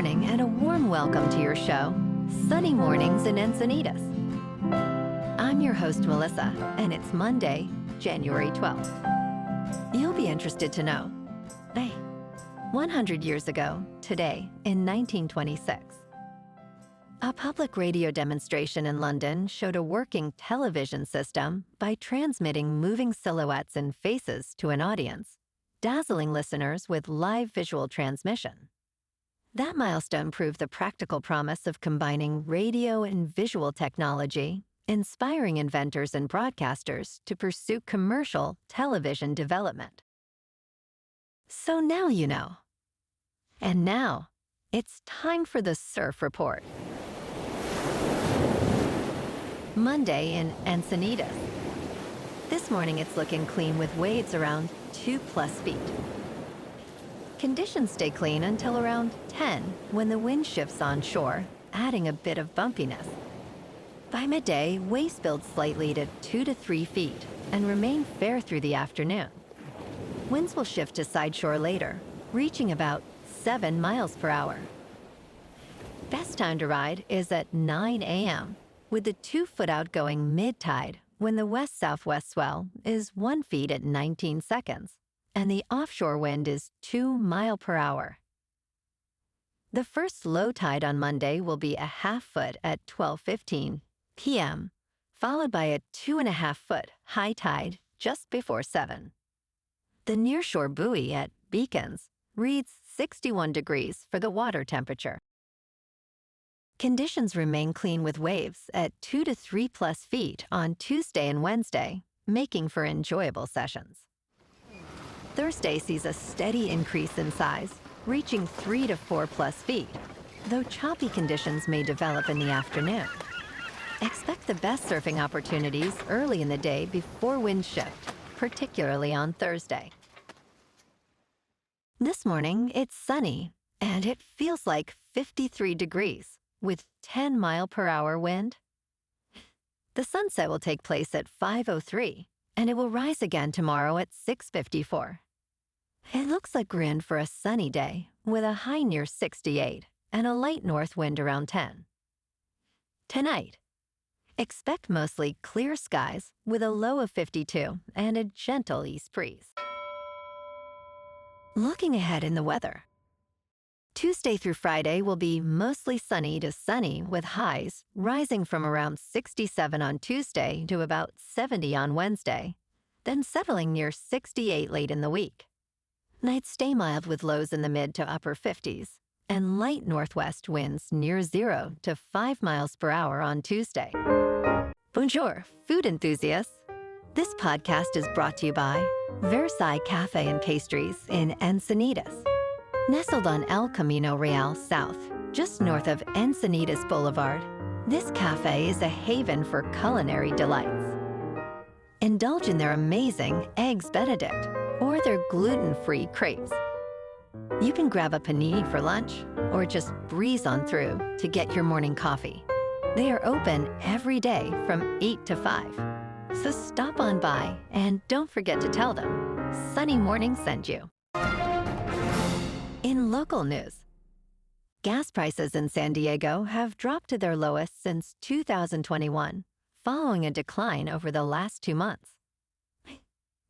morning and a warm welcome to your show, Sunny Mornings in Encinitas. I'm your host, Melissa, and it's Monday, January 12th. You'll be interested to know, 100 years ago, today, in 1926, a public radio demonstration in London showed a working television system by transmitting moving silhouettes and faces to an audience, dazzling listeners with live visual transmission. That milestone proved the practical promise of combining radio and visual technology, inspiring inventors and broadcasters to pursue commercial television development. So now you know. And now, it's time for the Surf Report. Monday in Encinitas. This morning it's looking clean with waves around 2+ feet. Conditions stay clean until around 10 when the wind shifts onshore, adding a bit of bumpiness. By midday, waves build slightly to 2 to 3 feet and remain fair through the afternoon. Winds will shift to sideshore later, reaching about 7 miles per hour. Best time to ride is at 9 a.m., with the 2-foot outgoing mid-tide when the west-southwest swell is 1 foot at 19 seconds, and the offshore wind is 2 miles per hour. The first low tide on Monday will be a 1/2 foot at 12:15 p.m., followed by a 2.5-foot high tide just before 7. The nearshore buoy at Beacons reads 61 degrees for the water temperature. Conditions remain clean with waves at 2 to 3+ feet on Tuesday and Wednesday, making for enjoyable sessions. Thursday sees a steady increase in size, reaching 3 to 4+ feet, though choppy conditions may develop in the afternoon. Expect the best surfing opportunities early in the day before wind shift, particularly on Thursday. This morning, it's sunny, and it feels like 53 degrees, with 10 mile per hour wind. The sunset will take place at 5:03, and it will rise again tomorrow at 6:54. It looks like we're in for a sunny day, with a high near 68 and a light north wind around 10. Tonight, expect mostly clear skies with a low of 52 and a gentle east breeze. Looking ahead in the weather. Tuesday through Friday will be mostly sunny to sunny with highs rising from around 67 on Tuesday to about 70 on Wednesday, then settling near 68 late in the week. Nights stay mild with lows in the mid to upper 50s and light northwest winds near 0 to 5 miles per hour on Tuesday. Bonjour, food enthusiasts. This podcast is brought to you by Versailles Cafe and Pastries in Encinitas. Nestled on El Camino Real South, just north of Encinitas Boulevard, this cafe is a haven for culinary delights. Indulge in their amazing Eggs Benedict or their gluten-free crepes. You can grab a panini for lunch or just breeze on through to get your morning coffee. They are open every day from 8 to 5. So stop on by and don't forget to tell them Sunny Morning sent you. In local news, gas prices in San Diego have dropped to their lowest since 2021, following a decline over the last 2 months.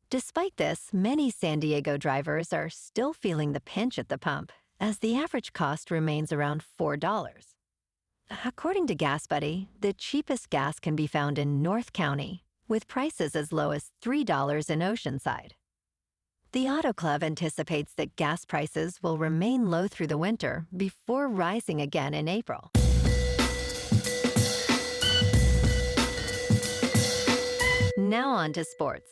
Despite this, many San Diego drivers are still feeling the pinch at the pump, as the average cost remains around $4. According to GasBuddy, the cheapest gas can be found in North County, with prices as low as $3 in Oceanside. The Auto Club anticipates that gas prices will remain low through the winter before rising again in April. Now on to sports.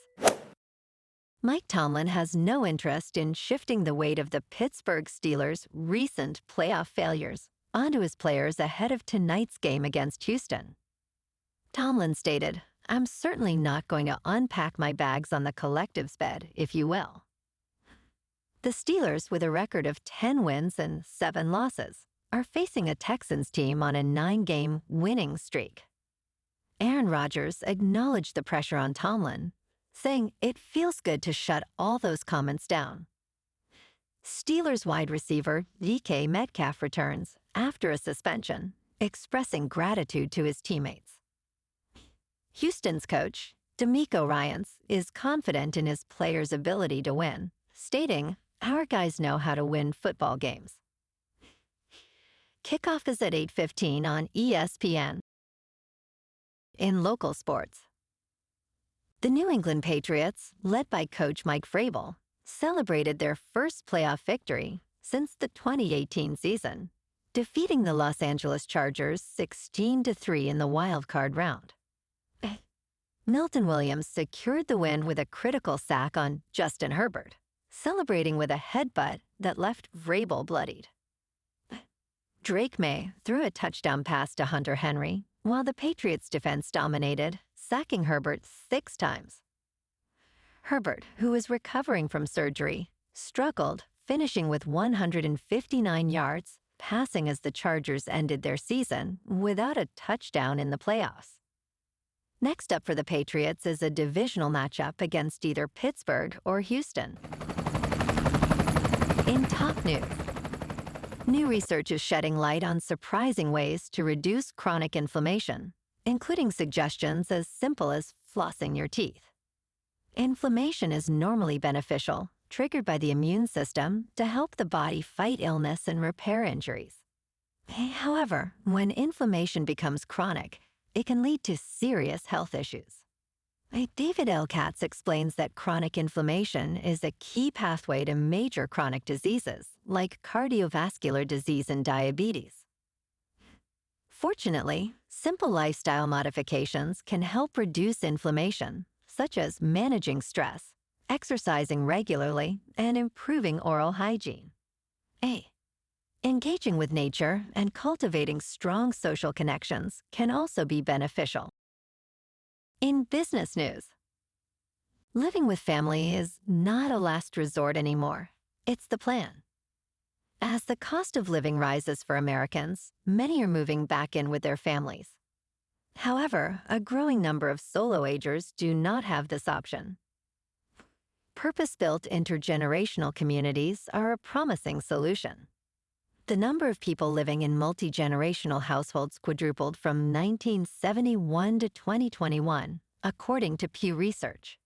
Mike Tomlin has no interest in shifting the weight of the Pittsburgh Steelers' recent playoff failures onto his players ahead of tonight's game against Houston. Tomlin stated, "I'm certainly not going to unpack my bags on the collective's bed, if you will." The Steelers, with a record of 10 wins and 7 losses, are facing a Texans team on a 9-game winning streak. Aaron Rodgers acknowledged the pressure on Tomlin, saying it feels good to shut all those comments down. Steelers wide receiver DK Metcalf returns after a suspension, expressing gratitude to his teammates. Houston's coach, DeMeco Ryans, is confident in his players' ability to win, stating, "Our guys know how to win football games." Kickoff is at 8:15 on ESPN. In local sports, the New England Patriots, led by coach Mike Vrabel, celebrated their first playoff victory since the 2018 season, defeating the Los Angeles Chargers 16-3 in the wild-card round. Milton Williams secured the win with a critical sack on Justin Herbert, celebrating with a headbutt that left Vrabel bloodied. Drake May threw a touchdown pass to Hunter Henry, while the Patriots' defense dominated, sacking Herbert 6 times. Herbert, who was recovering from surgery, struggled, finishing with 159 yards, passing as the Chargers ended their season without a touchdown in the playoffs. Next up for the Patriots is a divisional matchup against either Pittsburgh or Houston. In top news, new research is shedding light on surprising ways to reduce chronic inflammation, including suggestions as simple as flossing your teeth. Inflammation is normally beneficial, triggered by the immune system to help the body fight illness and repair injuries. However, when inflammation becomes chronic, it can lead to serious health issues. David L. Katz explains that chronic inflammation is a key pathway to major chronic diseases like cardiovascular disease and diabetes. Fortunately, simple lifestyle modifications can help reduce inflammation, such as managing stress, exercising regularly, and improving oral hygiene. Engaging with nature and cultivating strong social connections can also be beneficial. In business news, living with family is not a last resort anymore. It's the plan. As the cost of living rises for Americans, many are moving back in with their families. However, a growing number of solo-agers do not have this option. Purpose-built intergenerational communities are a promising solution. The number of people living in multigenerational households quadrupled from 1971 to 2021, according to Pew Research.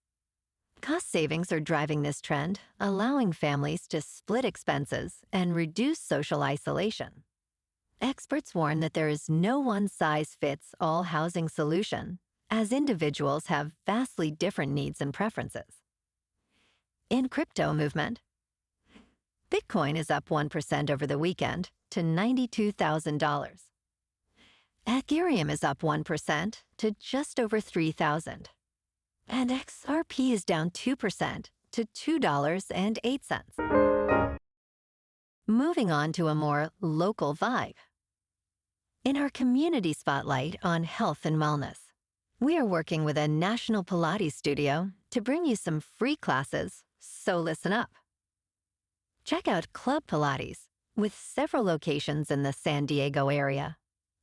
Cost savings are driving this trend, allowing families to split expenses and reduce social isolation. Experts warn that there is no one-size-fits-all housing solution, as individuals have vastly different needs and preferences. In crypto movement, Bitcoin is up 1% over the weekend to $92,000. Ethereum is up 1% to just over $3,000. And XRP is down 2% to $2.08. Moving on to a more local vibe. In our community spotlight on health and wellness, we are working with a national Pilates studio to bring you some free classes, so listen up. Check out Club Pilates, with several locations in the San Diego area.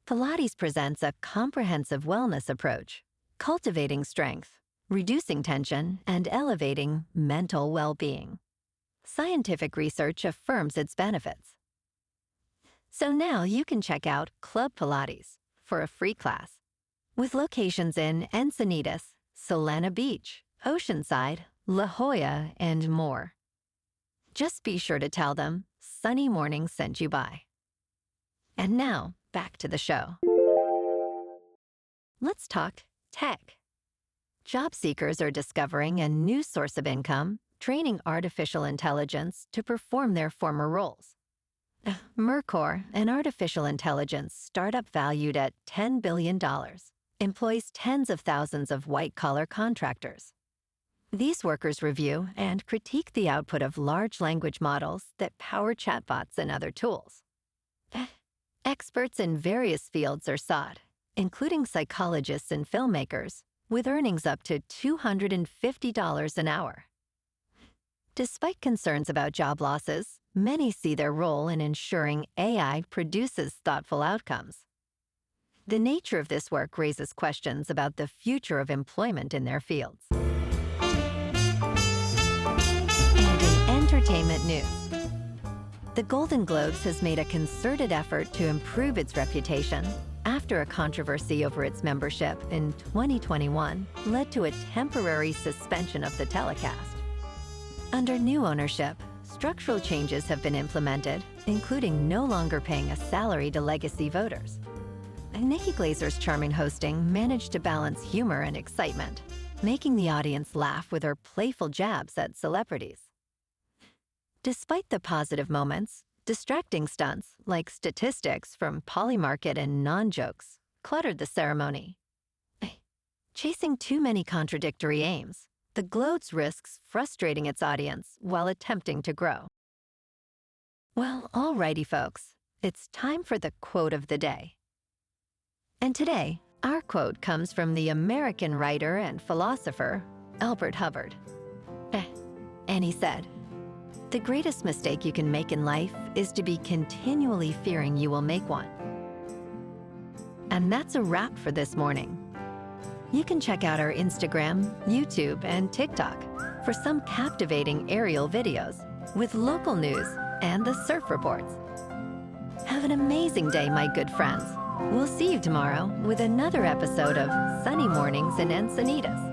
Pilates presents a comprehensive wellness approach, cultivating strength, reducing tension, and elevating mental well-being. Scientific research affirms its benefits. So now you can check out Club Pilates for a free class, with locations in Encinitas, Solana Beach, Oceanside, La Jolla, and more. Just be sure to tell them Sunny Morning sent you by. And now, back to the show. Let's talk tech. Job seekers are discovering a new source of income, training artificial intelligence to perform their former roles. Mercor, an artificial intelligence startup valued at $10 billion, employs tens of thousands of white-collar contractors. These workers review and critique the output of large language models that power chatbots and other tools. Experts in various fields are sought, including psychologists and filmmakers, with earnings up to $250 an hour. Despite concerns about job losses, many see their role in ensuring AI produces thoughtful outcomes. The nature of this work raises questions about the future of employment in their fields. And in entertainment news, The Golden Globes has made a concerted effort to improve its reputation after a controversy over its membership in 2021 led to a temporary suspension of the telecast. Under new ownership, structural changes have been implemented, including no longer paying a salary to legacy voters. Nikki Glaser's charming hosting managed to balance humor and excitement, making the audience laugh with her playful jabs at celebrities. Despite the positive moments, distracting stunts like statistics from Polymarket and non-jokes cluttered the ceremony. Chasing too many contradictory aims, the Globes risks frustrating its audience while attempting to grow. Well, alrighty folks, it's time for the quote of the day. And today, our quote comes from the American writer and philosopher, Albert Hubbard. And he said, "The greatest mistake you can make in life is to be continually fearing you will make one." And that's a wrap for this morning. You can check out our Instagram, YouTube, and TikTok for some captivating aerial videos with local news and the surf reports. Have an amazing day, my good friends. We'll see you tomorrow with another episode of Sunny Mornings in Encinitas.